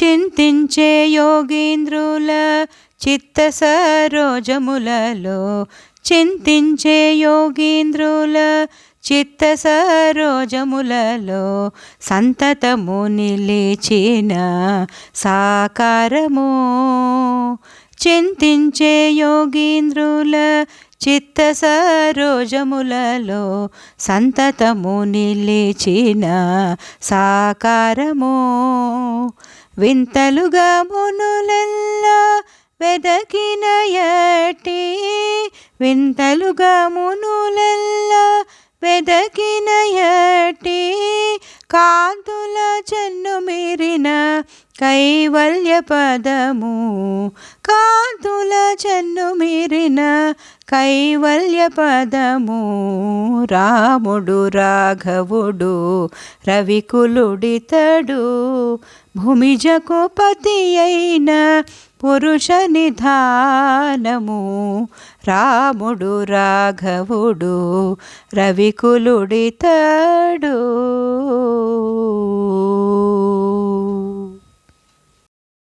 చింతించే యోగీంద్రుల చిత్త సరోజములలో, చింతించే యోగీంద్రుల చిత్త సరోజములలో సంతతము నిలిచిన సాకారము. చింతించే యోగీంద్రుల చిత్త సరోజములలో సంతతము నిలిచిన సాకారము. వింతలుగా మునులెల్లా వెదకిన యటి, వింతలుగా మునులెల్లా వెదకిన యటి, కాంతుల చెన్ను మీరిన కైవల్య పదము. కాంతుల చెన్ను మీరిన కైవల్య పదము. రాముడు రాఘవుడు రవికులుడితడు, భూమిజకు పతి అయిన పురుష నిధానము. రాముడు రాఘవుడు రవికులుడితడు.